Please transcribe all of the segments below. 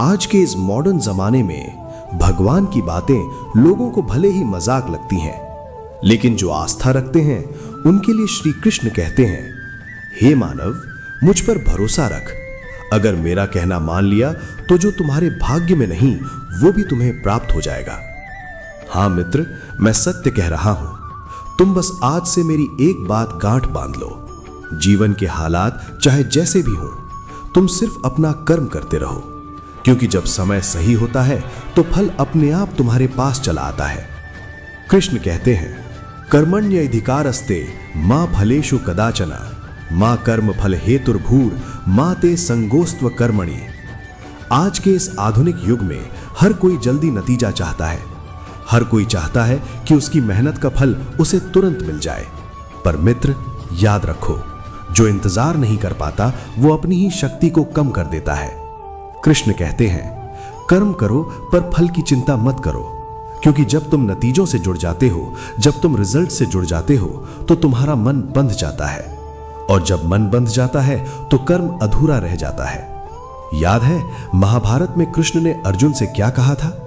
आज के इस मॉडर्न जमाने में भगवान की बातें लोगों को भले ही मजाक लगती हैं, लेकिन जो आस्था रखते हैं उनके लिए श्री कृष्ण कहते हैं, हे मानव, मुझ पर भरोसा रख। अगर मेरा कहना मान लिया तो जो तुम्हारे भाग्य में नहीं वो भी तुम्हें प्राप्त हो जाएगा। हां मित्र, मैं सत्य कह रहा हूं। तुम बस आज से मेरी एक बात गांठ बांध लो। जीवन के हालात चाहे जैसे भी हों, तुम सिर्फ अपना कर्म करते रहो, क्योंकि जब समय सही होता है तो फल अपने आप तुम्हारे पास चला आता है। कृष्ण कहते हैं, कर्मण्यधिकारस्ते मां फलेषु कदाचन मां कर्म फल हेतुर्भूर मां ते संगोस्त्व कर्मणि। आज के इस आधुनिक युग में हर कोई जल्दी नतीजा चाहता है। हर कोई चाहता है कि उसकी मेहनत का फल उसे तुरंत मिल जाए। पर मित्र, याद रखो, जो इंतजार नहीं कर पाता वो अपनी ही शक्ति को कम कर देता है। कृष्ण कहते हैं, कर्म करो पर फल की चिंता मत करो, क्योंकि जब तुम नतीजों से जुड़ जाते हो, जब तुम रिजल्ट से जुड़ जाते हो तो तुम्हारा मन बंध जाता है, और जब मन बंध जाता है तो कर्म अधूरा रह जाता है। याद है महाभारत में कृष्ण ने अर्जुन से क्या कहा था?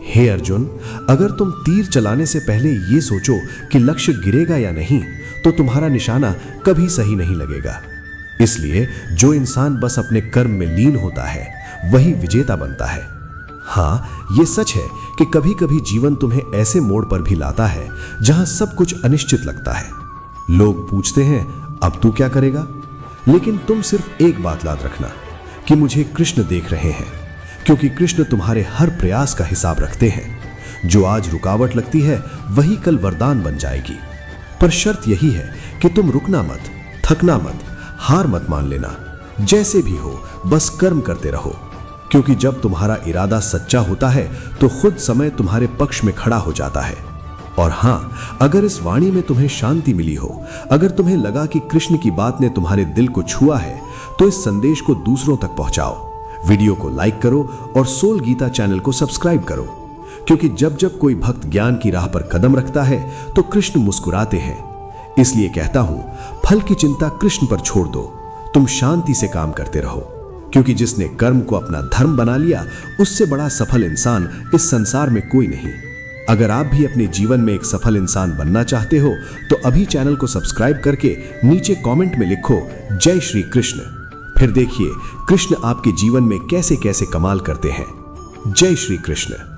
हे अर्जुन, अगर तुम तीर चलाने से पहले ये सोचो कि लक्ष्य गिरेगा या नहीं तो तुम्हारा निशाना कभी सही नहीं लगेगा। इसलिए जो इंसान बस अपने कर्म में लीन होता है वही विजेता बनता है। हाँ, ये सच है कि कभी कभी जीवन तुम्हें ऐसे मोड़ पर भी लाता है जहां सब कुछ अनिश्चित लगता है। लोग पूछते हैं, अब तू क्या करेगा? लेकिन तुम सिर्फ एक बात याद रखना कि मुझे कृष्ण देख रहे हैं, क्योंकि कृष्ण तुम्हारे हर प्रयास का हिसाब रखते हैं। जो आज रुकावट लगती है वही कल वरदान बन जाएगी। पर शर्त यही है कि तुम रुकना मत, थकना मत, हार मत मान लेना। जैसे भी हो बस कर्म करते रहो, क्योंकि जब तुम्हारा इरादा सच्चा होता है तो खुद समय तुम्हारे पक्ष में खड़ा हो जाता है। और हां, अगर इस वाणी में तुम्हें शांति मिली हो, अगर तुम्हें लगा कि कृष्ण की बात ने तुम्हारे दिल को छुआ है, तो इस संदेश को दूसरों तक पहुंचाओ। वीडियो को लाइक करो और सोल गीता चैनल को सब्सक्राइब करो, क्योंकि जब जब कोई भक्त ज्ञान की राह पर कदम रखता है तो कृष्ण मुस्कुराते हैं। इसलिए कहता हूं, फल की चिंता कृष्ण पर छोड़ दो, तुम शांति से काम करते रहो, क्योंकि जिसने कर्म को अपना धर्म बना लिया उससे बड़ा सफल इंसान इस संसार में कोई नहीं। अगर आप भी अपने जीवन में एक सफल इंसान बनना चाहते हो तो अभी चैनल को सब्सक्राइब करके नीचे कमेंट में लिखो जय श्री कृष्ण। फिर देखिए कृष्ण आपके जीवन में कैसे कैसे कमाल करते हैं। जय श्री कृष्ण।